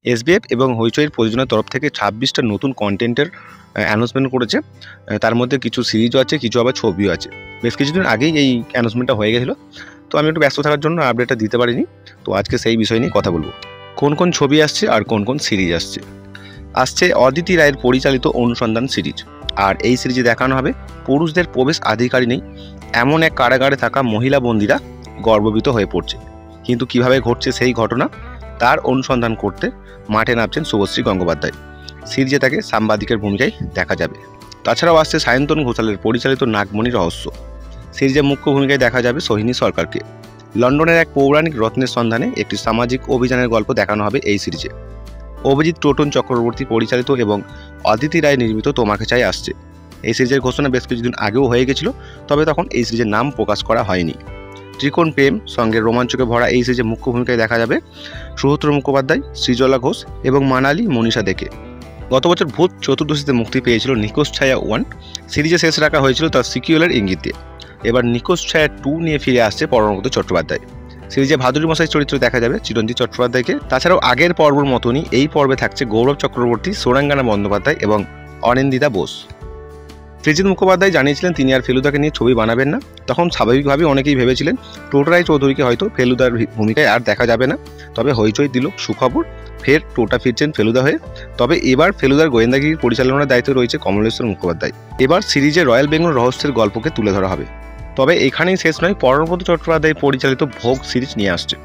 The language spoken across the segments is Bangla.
এসবিএফ এবং হইচইয়ের প্রযোজনার তরফ থেকে 26টা নতুন কন্টেন্টের অ্যানাউন্সমেন্ট করেছে। তার মধ্যে কিছু সিরিজও আছে, কিছু আবার ছবিও আছে। বেশ কিছুদিন আগেই এই অ্যানাউন্সমেন্টটা হয়ে গেছিলো, তো আমি একটু ব্যস্ত থাকার জন্য আপডেটটা দিতে পারিনি। তো আজকে সেই বিষয় নিয়ে কথা বলবো, কোন কোন ছবি আসছে আর কোন কোন সিরিজ আসছে অদিতি রায়ের পরিচালিত অনুসন্ধান সিরিজ। আর এই সিরিজে দেখানো হবে পুরুষদের প্রবেশ আধিকারই নেই এমন এক কারাগারে থাকা মহিলা বন্দীরা গর্ভবতীত হয়ে পড়ছে, কিন্তু কিভাবে ঘটছে সেই ঘটনা তার অনুসন্ধান করতে মাঠে নামছেন শুভশ্রী গঙ্গোপাধ্যায়। সিরিজে তাকে সাংবাদিকের ভূমিকায় দেখা যাবে। তাছাড়াও আসছে সায়ন্তন ঘোষালের পরিচালিত নাগমণি রহস্য। সিরিজে মুখ্য ভূমিকায় দেখা যাবে সোহিনী সরকারকে। লন্ডনের এক পৌরাণিক রত্নের সন্ধানে একটি সামাজিক অভিযানের গল্প দেখানো হবে এই সিরিজে। অভিজিৎ টোটন চক্রবর্তী পরিচালিত এবং অদিতি রায় নির্মিত তোমাকে চাই আসছে। এই সিরিজের ঘোষণা বেশ কিছুদিন আগেও হয়ে গেছিল, তবে তখন এই সিরিজের নাম প্রকাশ করা হয়নি। ত্রিকোণ প্রেম সঙ্গে রোমাঞ্চকে ভরা এই সিরিজে মুখ্য ভূমিকায় দেখা যাবে সুহূত্র মুখোপাধ্যায়, সৃজলা ঘোষ এবং মানালি মনীষা দেকে। গত বছর ভূত চতুর্দশীতে মুক্তি পেয়েছিল নিখোঁজ ছায়া 1। সিরিজে শেষ রাখা হয়েছিল তার সিকিউলের ইঙ্গিত দিয়ে। এবার নিখোঁজ ছায়া 2 নিয়ে ফিরে আসছে পরমব্রত চট্টোপাধ্যায়। সিরিজে ভাদুরী মশাই চরিত্রে দেখা যাবে চিরঞ্জিত চট্টোপাধ্যায়কে। তাছাড়াও আগের পর্বর মতনই এই পর্বে থাকছে গৌরব চক্রবর্তী, সোরাঙ্গানা বন্দ্যোপাধ্যায় এবং অনিন্দিতা বোস। সৃজিত মুখোপাধ্যায় জানিয়েছিলেন তিনি আর ফেলুদাকে নিয়ে ছবি বানাবেন না। তখন স্বাভাবিকভাবে অনেকেই ভেবেছিলেন টোটা রায় চৌধুরীকে হয়তো ফেলুদার ভূমিকায় আর দেখা যাবে না। তবে হইচই দিল সুখবর, ফের টোটা ফিরছেন ফেলুদা হয়ে। তবে এবার ফেলুদার গোয়েন্দাগিরির পরিচালনার দায়িত্বে রয়েছে কমলেশ্বর মুখোপাধ্যায়। এবার সিরিজে রয়্যাল বেঙ্গল রহস্যের গল্পকে তুলে ধরা হবে। তবে এখানেই শেষ নয়, পরমব্রত চট্টোপাধ্যায় পরিচালিত ভোগ সিরিজ নিয়ে আসছে।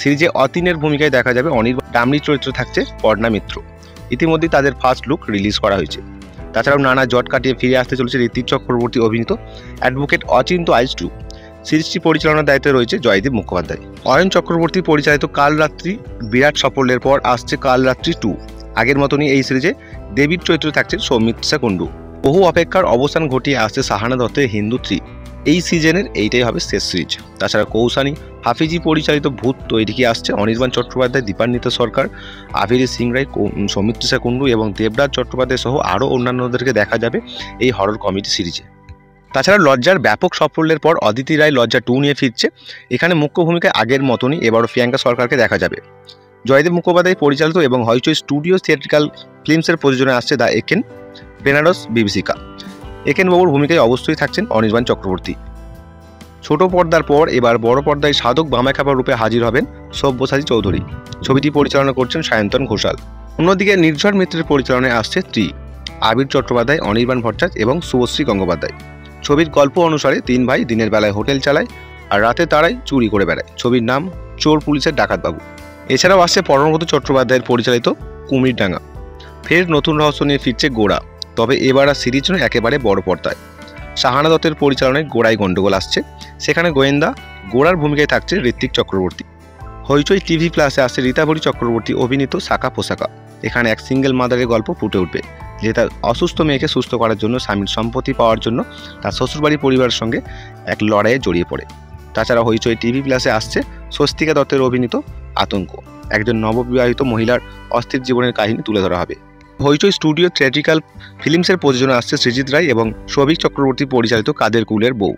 সিরিজে অতীনের ভূমিকায় দেখা যাবে অনির্বাণ, ডামরি চরিত্রে থাকছে পর্ণা মিত্র। ইতিমধ্যেই তাদের ফার্স্ট লুক রিলিজ করা হয়েছে। তাছাড়াও নানা জট কাটিয়ে ফিরে আসতে চলেছে ঋত্বিক চক্রবর্তী অভিনীত অ্যাডভোকেট অচিন্ত আইস 2। সিরিজটি পরিচালনার দায়িত্বে রয়েছে জয়দীপ মুখোপাধ্যায়। অয়ন চক্রবর্তী পরিচালিত কাল রাত্রি বিরাট সাফল্যের পর আসছে কাল রাত্রি 2। আগের মতনই এই সিরিজে দেবীর চরিত্রে থাকছেন সৌমিত্রা কুণ্ডু। বহু অপেক্ষার অবসান ঘটিয়ে আসছে সাহানা দত্তের হিন্দু 3। এই সিজনের এইটাই হবে শেষ সিরিজ। তাছাড়া কৌশানী হাফিজি পরিচালিত ভূত তৈরিকে আসছে অনির্বাণ চট্টোপাধ্যায়, দীপান্বিতা সরকার, আভিরি সিং রায়, সৌমিত্রিষা কুণ্ডু এবং দেবরাজ চট্টোপাধ্যায় সহ আরও অন্যান্যদেরকে দেখা যাবে এই হরর কমেডি সিরিজে। তাছাড়া লজ্জার ব্যাপক সাফল্যের পর অদিতি রায় লজ্জা 2 নিয়ে ফিরছে। এখানে মুখ্য ভূমিকায় আগের মতনই এবারও প্রিয়াঙ্কা সরকারকে দেখা যাবে। জয়দেব মুখোপাধ্যায় পরিচালিত এবং হইচই স্টুডিও থিয়েট্রিক্যাল ফিল্মসের প্রযোজনায় আসছে দ্য একেন, বেনারস বিভীষিকা। একেন বাবুর ভূমিকায় অবশ্যই থাকছেন অনির্বাণ চক্রবর্তী। ছোট পর্দার পর এবার বড় পর্দায় সাধক বামাখ্যাপা রূপে হাজির হবেন সব্যসাচী চৌধুরী। ছবিটি পরিচালনা করছেন সায়ন্তন ঘোষাল। অন্যদিকে নির্ঝর মিত্রের পরিচালনায় আসছে 3। আবির চট্টোপাধ্যায়, অনির্বাণ ভট্টাচার্য এবং শুভশ্রী গঙ্গোপাধ্যায়। ছবির গল্প অনুসারে 3 ভাই দিনের বেলায় হোটেল চালায় আর রাতে তারাই চুরি করে বেড়ায়। ছবির নাম চোর পুলিশের ডাকাতবাবু। এছাড়াও আসছে পরমব্রত চট্টোপাধ্যায়ের পরিচালিত কুমিরডাঙ্গা। ফের নতুন রহস্য নিয়ে ফিরছে গোড়া, তবে এবার আর সিরিজ নয়, একেবারে বড় পর্দায়। সাহানা দত্তের পরিচালনায় গোড়ায় গন্ডগোল আসছে। সেখানে গোয়েন্দা গোড়ার ভূমিকায় থাকছে ঋত্বিক চক্রবর্তী। হইচই টিভি প্লাসে আসছে রীতাভরি চক্রবর্তী অভিনীত সাকা পোশাকা। এখানে এক সিঙ্গেল মাদারের গল্প ফুটে উঠবে, যে তার অসুস্থ মেয়েকে সুস্থ করার জন্য স্বামীর সম্পত্তি পাওয়ার জন্য তার শ্বশুরবাড়ি পরিবারের সঙ্গে এক লড়াইয়ে জড়িয়ে পড়ে। তাছাড়া হইচই টিভি প্লাসে আসছে স্বস্তিকা দত্তের অভিনীত আতঙ্ক। একজন নববিবাহিত মহিলার অস্থির জীবনের কাহিনী তুলে ধরা হবে। হইচই স্টুডিও থিয়েট্রিক্যাল ফিল্মসের প্রযোজনা আসছে সৃজিত রায় এবং সৌভিক চক্রবর্তী পরিচালিত কাদের কুলের বউ।